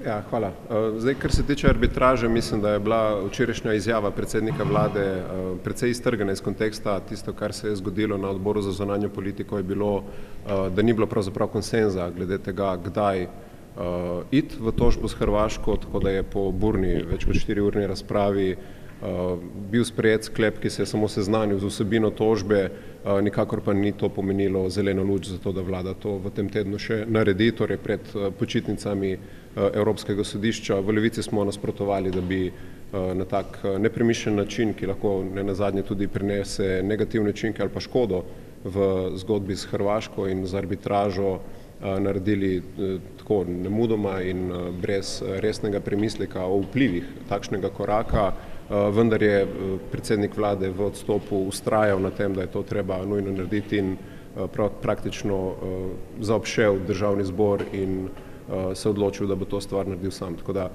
Ja, hvala. Zdaj, kar se tiče arbitraže, mislim, da je bila včerajšnja izjava predsednika vlade precej iztrgana iz konteksta. Tisto, kar se je zgodilo na odboru za zunanjo politiko, je bilo, da ni bilo pravzaprav konsenza glede tega, kdaj iti v tožbo s Hrvaško, tako da je po burni, več kot 4-urni razpravi bil sprejet sklep, ki se je samo seznanil z vsebino tožbe, nikakor pa ni to pomenilo zeleno luč za to, da vlada to v tem tednu še naredi, torej pred počitnicami Evropskega sodišča. V Levici smo nasprotovali, da bi na tak nepremišljen način, ki lahko nenazadnje tudi prinese negativne učinke ali pa škodo v zgodbi s Hrvaško in z arbitražo, naredili tako nemudoma in brez resnega premisleka o vplivih takšnega koraka. Vendar je predsednik vlade v odstopu vztrajal na tem, da je to treba nujno narediti in praktično zaobšel državni zbor in se odločil, da bo to stvar naredil sam. Tako da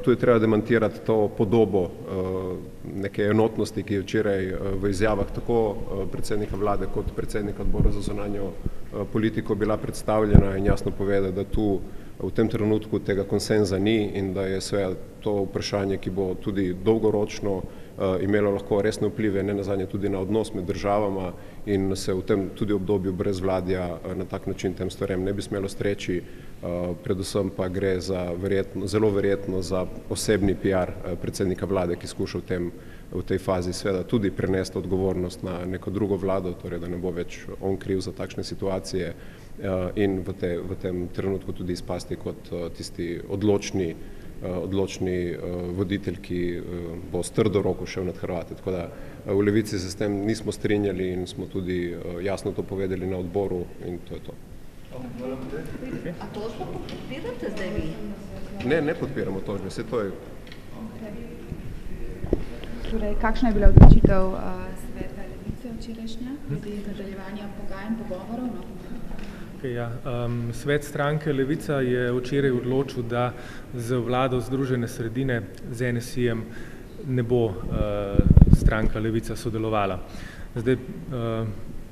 tu je treba demantirati to podobo neke enotnosti, ki je včeraj v izjavah tako predsednika vlade kot predsednika odbora za zunanjo politiko bila predstavljena in jasno povedati, da tu v tem trenutku tega konsenza ni in da je seveda to vprašanje, ki bo tudi dolgoročno imelo lahko resne vplive, nenazadnje tudi na odnos med državama in se v tem tudi obdobju brezvladja na tak način tem stvarem ne bi smelo streči, predvsem pa gre za zelo verjetno za osebni PR predsednika vlade, ki skuša v tej fazi seveda tudi prenesti odgovornost na neko drugo vlado, torej da ne bo več on kriv za takšne situacije in v tem trenutku tudi izpasti kot tisti odločni voditelj, ki bo s trdo roko šel nad Hrvate. Tako da v Levici se s tem nismo strinjali in smo tudi jasno to povedali na odboru in to je to. A tožbo podpirate zdaj vi? Ne podpiramo tožbe, vse to je. Torej, kakšna je bila odločitev sveta Levice včerajšnja glede nadaljevanja pogajanj, pogovorov? Svet stranke Levica je včeraj odločil, da z vlado Združene sredine z NSI-jem ne bo stranka Levica sodelovala. Zdaj,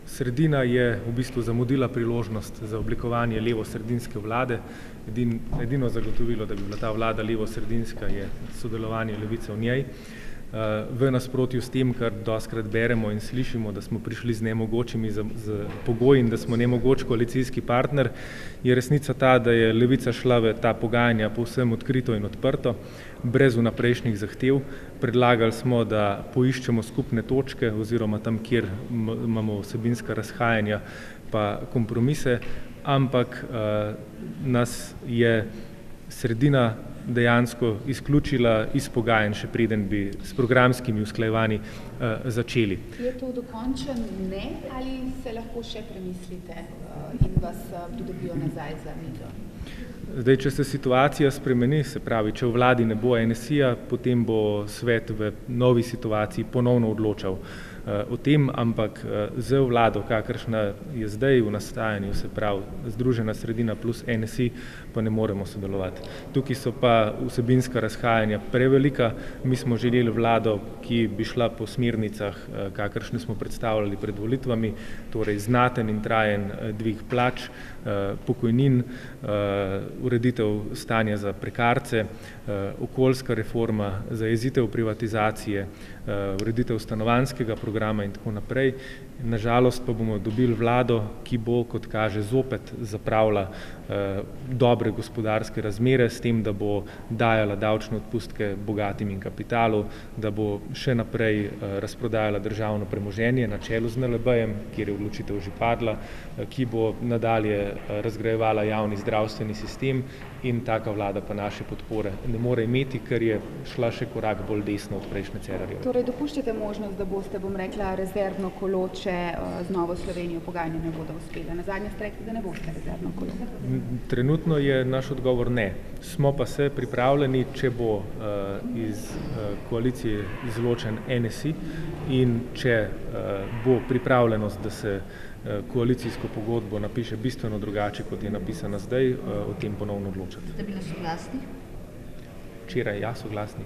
sredina je v bistvu zamudila priložnost za oblikovanje levo-sredinske vlade. Edino zagotovilo, da bi bila ta vlada levo-sredinska, je sodelovanje Levice v njej. V nasprotju s tem, kar dostikrat beremo in slišimo, da smo prišli z nemogočimi pogoji in da smo nemogoč koalicijski partner, je resnica ta, da je Levica šla v ta pogajanja povsem odkrito in odprto, brez vnaprejšnjih zahtev. Predlagali smo, da poiščemo skupne točke oziroma tam, kjer imamo vsebinska razhajanja, pa kompromise, ampak nas je sredina dejansko izključila iz pogajanj, še preden bi s programskimi usklajevanji začeli. Je to dokončen ne ali se lahko še premislite in vas pridobijo nazaj za mizo? Zdaj, če se situacija spremeni, se pravi, če v vladi ne bo NSI-ja, potem bo svet v novi situaciji ponovno odločal o tem, ampak z vlado, kakršna je zdaj v nastajanju, se pravi Združena sredina plus NSI, pa ne moremo sodelovati. Tukaj so pa vsebinska razhajanja prevelika. Mi smo želeli vlado, ki bi šla po smernicah, kakršne smo predstavljali pred volitvami, torej znaten in trajen dvig plač, pokojnin, ureditev stanja za prekarce, okoljska reforma, zajezitev privatizacije, ureditev stanovanjskega programa in tako naprej. Nažalost pa bomo dobili vlado, ki bo, kot kaže, zopet zapravila dobre gospodarske razmere s tem, da bo dajala davčne odpustke bogatim in kapitalu, da bo še naprej razprodajala državno premoženje na čelu z NLB-jem, kjer je odločitev že padla, ki bo nadalje razgrajevala javni zdravstveni sistem in taka vlada pa naše podpore ne more imeti, ker je šla še korak bolj desno od prejšnje Cerarjeve. Torej, dopuščate možnost, da boste, bom rekla, rezervno kolo, če z Novo Slovenijo pogajanja ne bodo uspela. Nazadnje ste rekli, da ne boste rezervno kolo. Trenutno je naš odgovor ne. Smo pa se pripravljeni, če bo iz koalicije izločen NSI in če bo pripravljenost, da se koalicijsko pogodbo napiše bistveno drugače, kot je napisana zdaj, o tem ponovno odločati. Ste bili soglasni? Včeraj, ja, soglasni.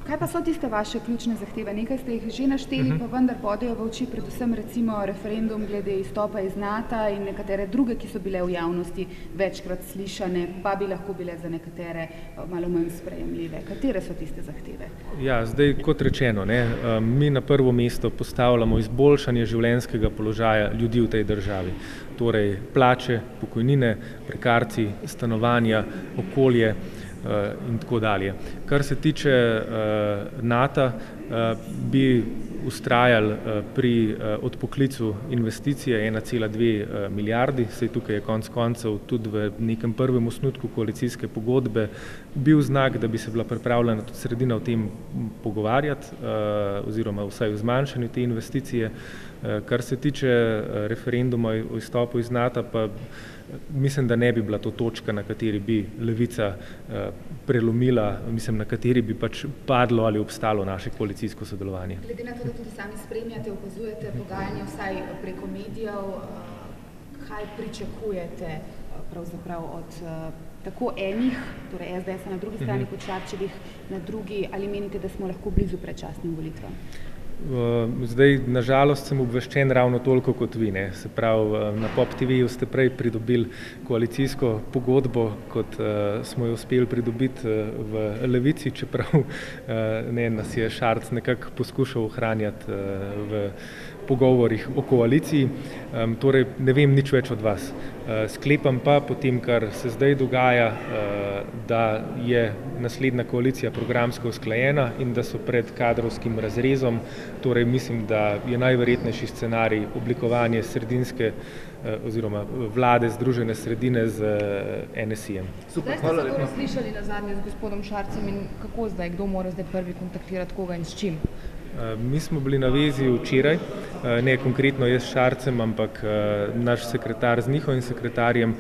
Kaj pa so tiste vaše ključne zahteve? Nekaj ste jih že našteli, pa vendar bodejo v oči predvsem recimo referendum glede izstopa iz NATO in nekatere druge, ki so bile v javnosti večkrat slišane, pa bi lahko bile za nekatere malo manj sprejemljive. Katere so tiste zahteve? Ja, zdaj kot rečeno, mi na prvo mesto postavljamo izboljšanje življenjskega položaja ljudi v tej državi. Torej plače, pokojnine, prekarci, stanovanja, okolje in tako dalje. Kar se tiče NATO, bi ustrajali pri odpoklicu investicije 1,2 milijardi, saj tukaj je konec koncev tudi v nekem prvem osnutku koalicijske pogodbe bil znak, da bi se bila pripravljena tudi sredina o tem pogovarjati oziroma vsaj o zmanjšanju te investicije. Kar se tiče referenduma o izstopu iz NATO, pa mislim, da ne bi bila to točka, na kateri bi Levica prelomila, mislim, na kateri bi pač padlo ali obstalo naše koalicijsko sodelovanje. Glede na to, da tudi sami spremljate, opazujete pogajanja vsaj preko medijev, kaj pričakujete pravzaprav od tako enih, torej SDS-a na drugi strani kot Šarčevih na drugi, ali menite, da smo lahko blizu predčasnim volitvam? Zdaj, nažalost, sem obveščen ravno toliko kot vi. Se pravi, na Pop TV-ju ste prej pridobili koalicijsko pogodbo, kot smo jo uspeli pridobiti v Levici, čeprav nas je Šarc nekako poskušal ohranjati v pogovorih o koaliciji. Torej, ne vem nič več od vas. Sklepam pa po tem, kar se zdaj dogaja, da je naslednja koalicija programsko usklajena in da so pred kadrovskim razrezom. Torej, mislim, da je najverjetnejši scenarij oblikovanje sredinske oziroma vlade združene sredine z NSI-jem. Zdaj ste se torej slišali nazadnje z gospodom Šarcem in kako zdaj, kdo mora zdaj prvi kontaktirati koga in s čim? Mi smo bili na vezi včeraj, ne konkretno jaz s Šarcem, ampak naš sekretar z njihovim sekretarjem.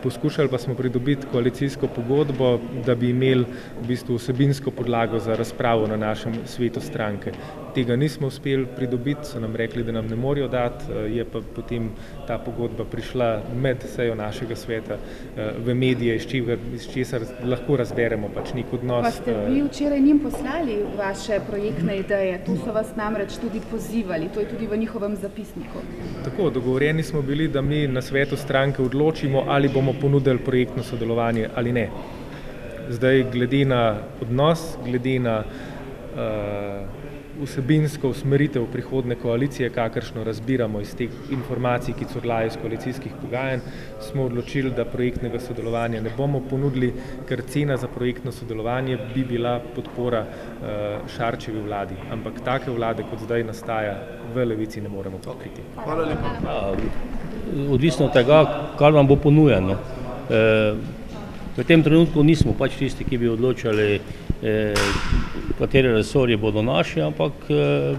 Poskušali pa smo pridobiti koalicijsko pogodbo, da bi imeli v bistvu vsebinsko podlago za razpravo na našem svetu stranke. Tega nismo uspeli pridobiti, so nam rekli, da nam ne morejo dati, je pa potem ta pogodba prišla med sejo našega sveta v medije, iz česar lahko razberemo pač nek odnos. Pa ste vi včeraj njim poslali vaše projektne ideje? Tu so vas namreč tudi pozivali, to je tudi v njihovem zapisniku. Tako, dogovorjeni smo bili, da mi na svetu stranke odločimo, ali bomo ponudili projektno sodelovanje ali ne. Zdaj, glede na odnos, glede na vsebinsko usmeritev prihodne koalicije, kakršno razbiramo iz teh informacij, ki curljajo iz koalicijskih pogajanj, smo odločili, da projektnega sodelovanja ne bomo ponudili, ker cena za projektno sodelovanje bi bila podpora Šarčevi vladi. Ampak take vlade, kot zdaj nastaja, v Levici ne moremo pokriti. Hvala lepa. Odvisno od tega, kar vam bo ponujeno. V tem trenutku nismo pač tisti, ki bi odločali, kateri resorji bodo naši, ampak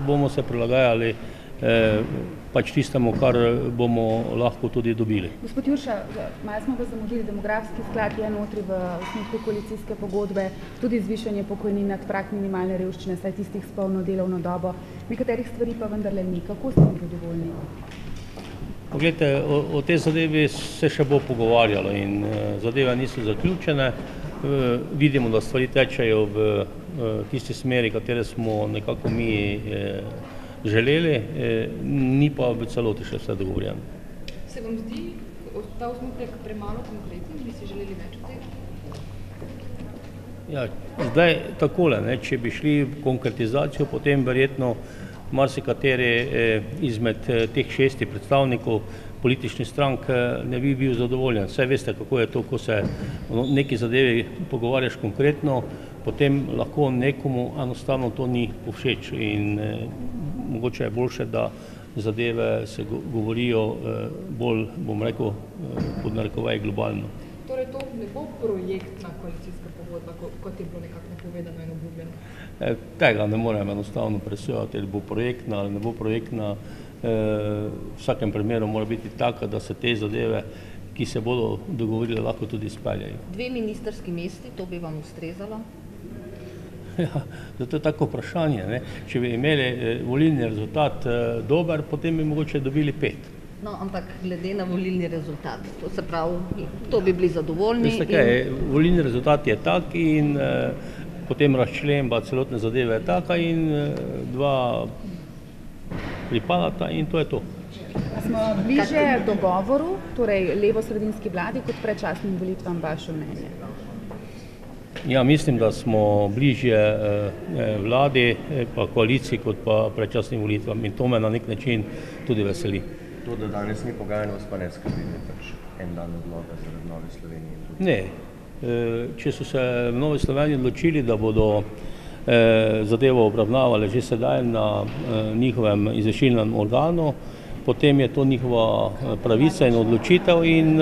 bomo se prilagajali pač tistemu, kar bomo lahko tudi dobili. Gospod Jurša, malo smo vas zamudili, demografski sklad je notri v osnutku koalicijske pogodbe, tudi zvišanje pokojnin nad prag minimalne revščine, saj tistih s polno delovno dobo. Nekaterih stvari pa vendarle ni. Kako ste zadovoljni? Poglejte, o tej zadevi se še bo pogovarjalo in zadeve niso zaključene. Vidimo, da stvari tečejo v tisti smeri, katere smo nekako mi želeli, ni pa v celoti še vse dogovorjeno. Se vam zdi ta osnutek premalo konkreten, bi si želeli več od tega? Ja, zdaj takole, če bi šli v konkretizacijo, potem verjetno marsikateri izmed teh 6 predstavnikov političnih strank ne bi bil zadovoljen. Saj veste, kako je to, ko se o neki zadevi pogovarjaš konkretno, potem lahko nekomu enostavno to ni povšeč in mogoče je boljše, da zadeve se govorijo bolj, bom rekel, pod narekovaj globalno. Torej to ne bo projektna koalicijska pogodba, kot je bilo nekako napovedano in obljubljeno? Tega ne morem enostavno presojati, ali bo projektna ali ne bo projektna. V vsakem primeru mora biti taka, da se te zadeve, ki se bodo dogovorili, lahko tudi izpeljajo. 2 ministrski mesti, to bi vam ustrezalo? Ja, zato je tako vprašanje. Če bi imeli volilni rezultat dober, potem bi mogoče dobili 5. No, ampak glede na volilni rezultat, to se pravi, to bi bili zadovoljni. Volilni rezultat je tak in potem razčlemba celotne zadeve je taka in dva pripadata in to je to. Smo bliže dogovoru, torej levo-sredinski vladi, kot predčasnim volitvam, vaše mnenje? Ja, mislim, da smo bližje vladi, pa koaliciji, kot pa predčasnim volitvam in to me na nek način tudi veseli. To, da danes ni pogajanj, vas pa ne skrbi, da je pač en dan odloga zaradi Nove Slovenije? Ne. Če so se v Novi Sloveniji odločili, da bodo zadevo obravnavali že sedaj na njihovem izvršilnem organu, potem je to njihova pravica in odločitev in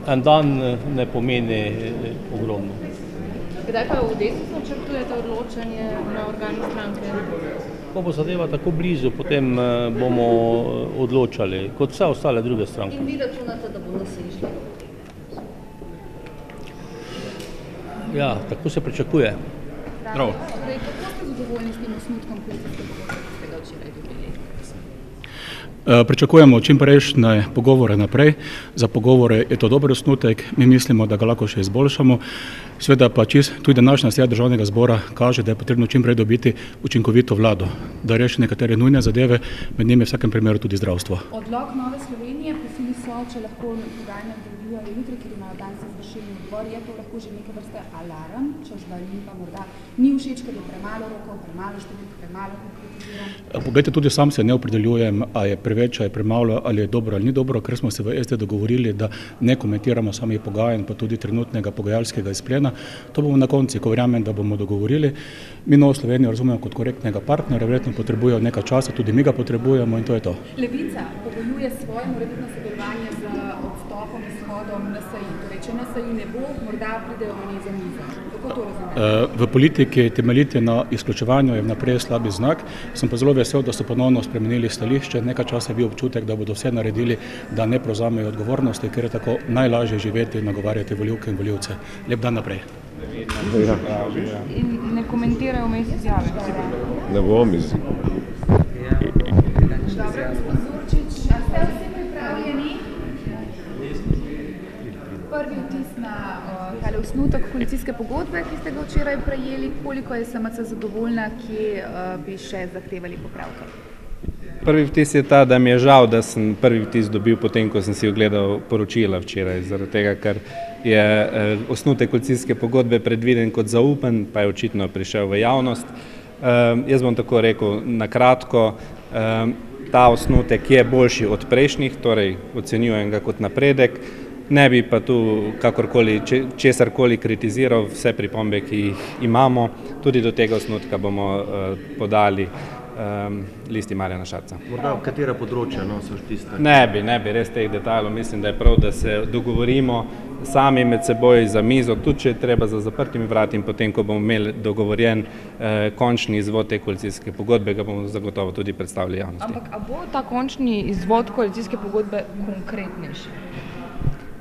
en dan ne pomeni ogromno. Kdaj pa v Desusu načrtujete odločanje na organu stranke? Ko bo zadeva tako blizu, potem bomo odločali, kot vse ostale druge stranke. In vi računate, da bo NSi šli? Ja, tako se pričakuje. Torej, kako ste zadovoljni s tem osnutkom koalicijske pogodbe, ki ste ga včeraj dobili? Pričakujemo čimprejšnje pogovore naprej. Za pogovore je to dober osnutek, mi mislimo, da ga lahko še izboljšamo. Sveda pa tudi današnja seja Državnega zbora kaže, da je potrebno čimprej dobiti učinkovito vlado, da reši nekatere nujne zadeve, med njimi v vsakem primeru tudi zdravstvo. Odlok Nove Slovenije, prosili so, če lahko pogajanja nadaljujejo jutri, ker imajo danes izvršilni odbor, je to lahko že neke vrste alarm, češ da jim pa morda ni všeč, ker je premalo rokov, premalo številk, premalo konkretiziran? Poglejte, tudi sam se ne opredeljujem, a je preveč, a je premalo, ali je dobro ali ni dobro, ker smo se v SD dogovorili, da ne komentiramo samih pogajanj, pa tudi trenutnega pogajalskega izplena. To bomo na konci, ko verjamem, da bomo dogovorili. Mi Novo Slovenijo razumemo kot korektnega partnera, verjetno potrebujejo nekaj časa, tudi mi ga potrebujemo in to je to. Levica pogojuje svoje morebitno sodelovanje z odstopom, izhodom NSi. Torej, če NSi ne bo, morda pridejo oni za mizo. Kako to razumete? V politiki temeljiti na izključevanju je vnaprej slabi znak. Sem pa zelo vesel, da so ponovno spremenili stališče. Nekaj časa je bil občutek, da bodo vse naredili, da ne prevzamejo odgovornosti, ker je tako najlažje živeti in nagovarjati volivke in volivce. Lep dan naprej. In ne komentirajo vmes izjave. Ne bom iz... Dobro, gospod Zurčič, a ste vsi pripravljeni? Prvi vtis na osnutek koalicijske pogodbe, ki ste ga včeraj prejeli, koliko je SMC zadovoljna, kje bi še zahtevali popravke? Prvi vtis je ta, da mi je žal, da sem prvi vtis dobil potem, ko sem si ogledal poročila včeraj, zaradi tega, ker je osnutek koalicijske pogodbe predviden kot zaupen, pa je očitno prišel v javnost. Jaz bom tako rekel na kratko, ta osnutek je boljši od prejšnjih, torej ocenjujem ga kot napredek, ne bi pa tu kakorkoli česarkoli kritiziral, vse pripombe, ki jih imamo, tudi do tega osnutka bomo podali Listi Marjana Šarca. Morda katera področja so tiste? Ne bi res teh detajlov, mislim, da je prav, da se dogovorimo sami med seboj za mizo, tudi če je treba za zaprtimi vrati in potem, ko bomo imeli dogovorjen končni izvod te koalicijske pogodbe, ga bomo zagotovo tudi predstavili javnosti. Ampak a bo ta končni izvod koalicijske pogodbe konkretnejši?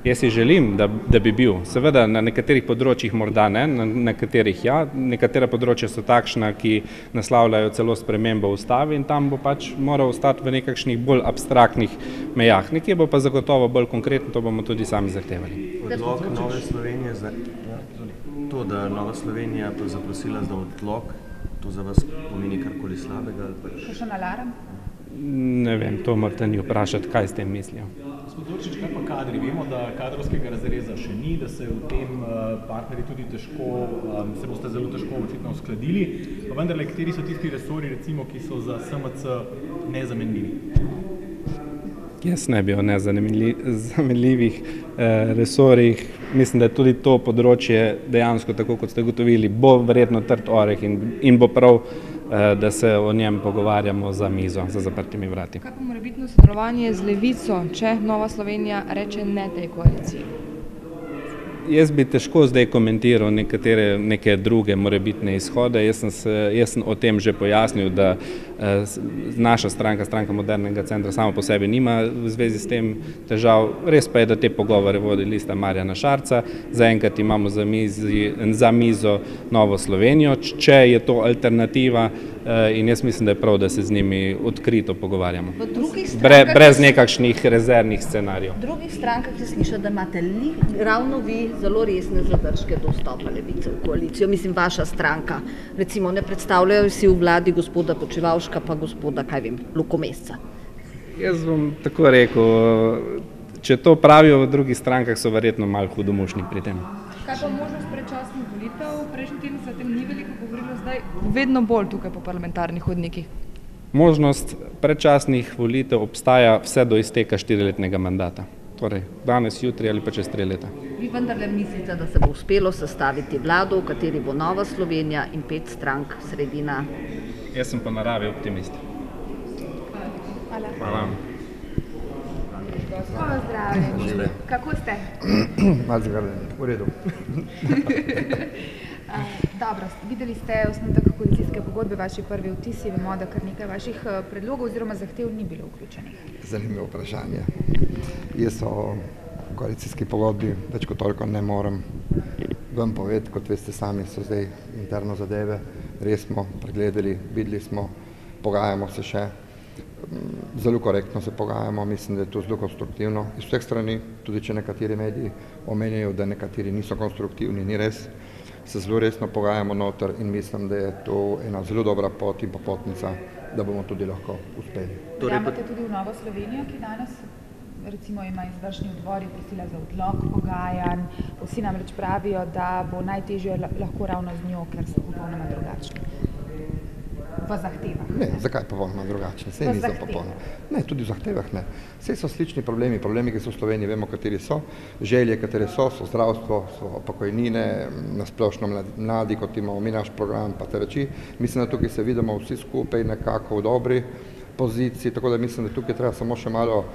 Jaz si želim, da bi bil. Seveda na nekaterih področjih morda ne, na nekaterih ja. Nekatera področja so takšna, ki naslavljajo celo spremembo ustave in tam bo pač moral ostati v nekakšnih bolj abstraktnih mejah. Nekje bo pa zagotovo bolj konkretno, to bomo tudi sami zahtevali. Odlok Nove Slovenije, to, da Nova Slovenija pa zaprosila za odlok, to za vas pomeni karkoli slabega? Kakšen alarm? Ne vem, to morate ni vprašati, kaj s tem mislijo. Gospod Zurčič, kaj pa kadri? Vemo, da kadrovskega razreza še ni, da se v tem partnerji tudi težko, se boste zelo težko očitno uskladili, pa vendarle, kateri so tisti resori, recimo, ki so za SMC nezamenljivi? Jaz ne bi o nezamenljivih resorjih. Mislim, da je tudi to področje dejansko, tako kot ste gotovili, bo verjetno trd oreh in bo prav, da se o njem pogovarjamo za mizo, za zaprtimi vrati. Kaj pa morebitno sodelovanje z Levico, če Nova Slovenija reče ne tej koaliciji? Jaz bi težko zdaj komentiral neke druge morebitne izhode. Jaz sem o tem že pojasnil, da naša stranka, Stranka modernega centra, samo po sebi nima v zvezi s tem težav. Res pa je, da te pogovore vodi Lista Marjana Šarca. Zaenkrat imamo za mizo Novo Slovenijo, če je to alternativa in jaz mislim, da je prav, da se z njimi odkrito pogovarjamo. Brez nekakšnih rezervnih scenarijev. V drugih strankah se sliša, da imate ravno vi zelo resne zadržke do vstopa Levice v koalicijo. Mislim, vaša stranka. Recimo, ne predstavljajo si v vladi gospoda Počivalška pa gospoda, Lukomesca. Jaz bom tako rekel, če to pravijo v drugih strankah, so verjetno malo hudomušni pri tem. Kaj pa možnost predčasnih volitev? Prejšnji teden se o tem ni veliko govorilo, zdaj vedno bolj tukaj po parlamentarnih hodnikih. Možnost predčasnih volitev obstaja vse do izteka 4-letnega mandata. Torej, danes, jutri ali pa čez 3 leta. Vi vendarle mislite, da se bo uspelo sestaviti vlado, v kateri bo Nova Slovenija in 5 strank sredina? Jaz sem po naravi optimist. Hvala. Pozdravljeni. Kako ste? Malce zgrljeni, v redu. Dobro, videli ste osnutek koalicijske pogodbe, vaši prvi vtisi, vemo, da kar nekaj vaših predlogov oziroma zahtev ni bilo vključenih. Zanimivo vprašanje. Jaz o koalicijski pogodbi več kot toliko ne morem vam povedati, kot veste sami, so zdaj interno zadeve, res smo pregledali, videli smo, pogajamo se še, zelo korektno se pogajamo, mislim, da je to zelo konstruktivno iz vseh strani, tudi če nekateri mediji omenjajo, da nekateri niso konstruktivni, ni res. Se zelo resno pogajamo noter in mislim, da je to ena zelo dobra pot in popotnica, da bomo tudi lahko uspeli. Verjamete tudi v Novo Slovenijo, ki danes recimo ima izvršni odbor, je prosila za odlog pogajanj, vsi namreč pravijo, da bo najtežje lahko ravno z njo, ker so popolnoma drugačni v zahtevah. Ne, zakaj popolnoma drugačni? Sej niso popolnoma. Ne, tudi v zahtevah ne. Sej so slični problemi, ki so v Sloveniji, vemo, kateri so, želje, katere so zdravstvo, so pokojnine, nasplošno mladi, kot imamo mi naš program, pa te reči. Mislim, da tukaj se vidimo vsi skupaj nekako v dobri poziciji, tako da mislim, da tukaj treba samo še malo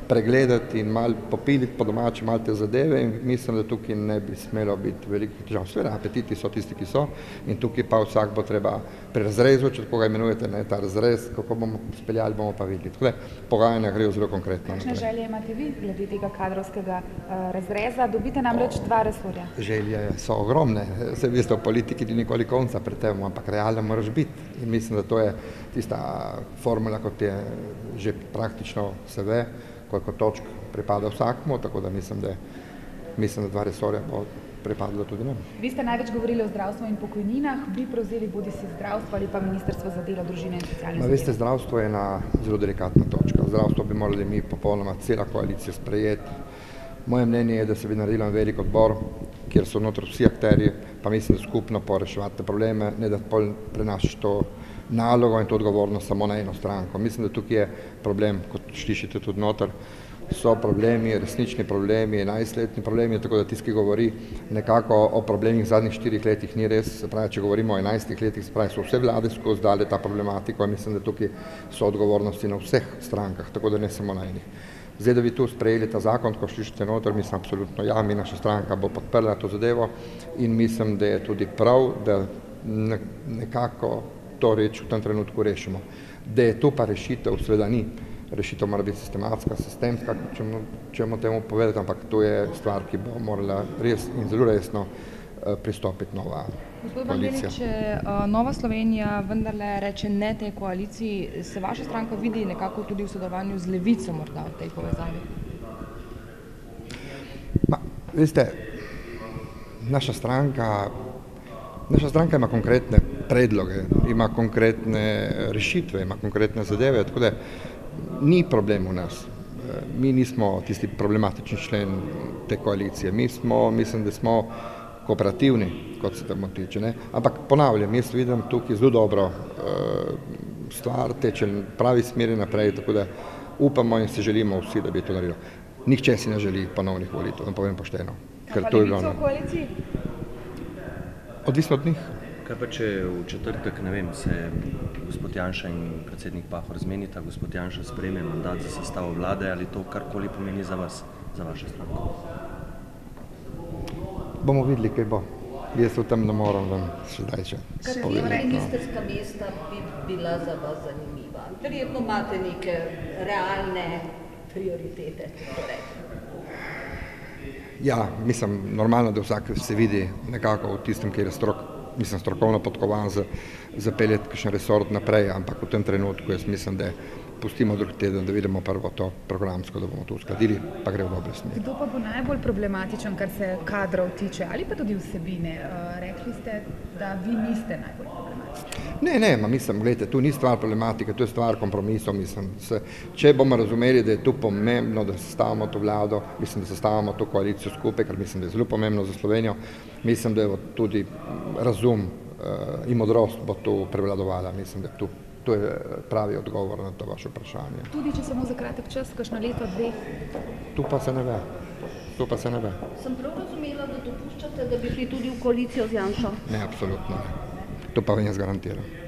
pregledati in malo popiliti po domači malo te zadeve in mislim, da tukaj ne bi smelo biti velikih težav. Seveda, apetiti so tisti, ki so in tukaj pa vsak bo treba pri razrezu, če tako ga imenujete, ne, ta razrez, kako bomo speljali, bomo pa videli. Tako da pogajanja grejo zelo konkretno. Kakšne želje imate vi glede tega kadrovskega razreza? Dobite namreč 2 resorja. Želje so ogromne. Se veste, v politiki ni nikoli konca pred tem, ampak realno moraš biti. In mislim, da to je tista formula, kot je že praktično se ve, koliko točk pripada vsakmu, tako da mislim, da 2 resorja bo pripadlo tudi nam. Vi ste največ govorili o zdravstvu in pokojninah, bi prevzeli bodisi zdravstvo ali pa Ministrstvo za delo, družine in socialne zadeve? Veste, zdravstvo je ena zelo delikatna točka. Zdravstvo bi morali mi popolnoma cela koalicija sprejeti. Moje mnenje je, da se bi naredil velik odbor, kjer so notri vsi akterji, pa mislim, da skupno poreševati probleme, ne da prenašaš to nalogo in to odgovornost samo na eno stranko. Mislim, da tukaj je problem, kot slišite tudi noter, so problemi, resnični problemi, 11-letni problemi, tako da tisti, ki govori nekako o problemih v zadnjih 4 letih, ni res. Se pravi, če govorimo o 11 letih, se pravi, so vse vlade skozi dale ta problematiko in mislim, da tukaj so odgovornosti na vseh strankah, tako da ne samo na enih. Zdaj, da bi tu sprejeli ta zakon, ko slišite noter, mislim absolutno ja, mi naša stranka bo podprla to zadevo in mislim, da je tudi prav, da nekako to reč v tem trenutku rešimo. Da je to pa rešitev, seveda ni. Rešitev mora biti sistematska, sistemska, če bomo temu povedati, ampak to je stvar, ki bo morala res in zelo resno pristopiti nova koalicija. Če Nova Slovenija vendarle reče ne tej koaliciji, se vaša stranka vidi nekako tudi v sodelovanju z Levico morda v tej povezavi? Veste, naša stranka ima konkretne predloge, ima konkretne rešitve, ima konkretne zadeve, tako da ni problem v nas. Mi nismo tisti problematični člen te koalicije, mislim, da smo kooperativni, kot se temu tiče, ne? Ampak ponavljam, jaz vidim tukaj zelo dobro stvar, teče pravi smeri naprej, tako da upamo in se želimo vsi, da bi to naredilo. Nihče si ne želi ponovnih volitev, da povem pošteno. Pa Levico v koaliciji? Odvisno od njih. Kaj pa če v četrtek, ne vem, se gospod Janša in predsednik Pahor zmenita, gospod Janša sprejme mandat za sestavo vlade, ali to karkoli pomeni za vas, za vašo stranko? Bomo videli, kaj bo. Jaz v tem ne moram vam še zdaj še povedati. Katera ministrska mesta bi bila za vas zanimiva? Verjetno imate neke realne prioritete. Ja, mislim, normalno, da vsak se vidi nekako v tistem, kjer je strokovno podkovan zapeljati kakšen resort naprej, ampak v tem trenutku jaz mislim, da pustimo drug teden, da vidimo prvo to programsko, da bomo to uskladili, pa gre v dobre smeri. Kdo pa bo najbolj problematičen, kar se kadrov tiče, ali pa tudi vsebine? Rekli ste, da vi niste najbolj problematični. Ne, mislim, gledajte, tu ni stvar problematike, to je stvar kompromisov, mislim. Če bomo razumeli, da je tu pomembno, da sestavimo to vlado, mislim, da sestavimo to koalicijo skupaj, ker mislim, da je zelo pomembno za Slovenijo, mislim, da je tudi razum in modrost bo tu prevladovala, mislim, da to je pravi odgovor na to vaše vprašanje. Tudi če samo za kratek čas, kakšno leto, dve? Tu pa se ne ve. Sem prav razumela, da dopuščate, da bi šli tudi v koalicijo z Janšo? Ne, absolutno ne. To pa vam jaz garantiram.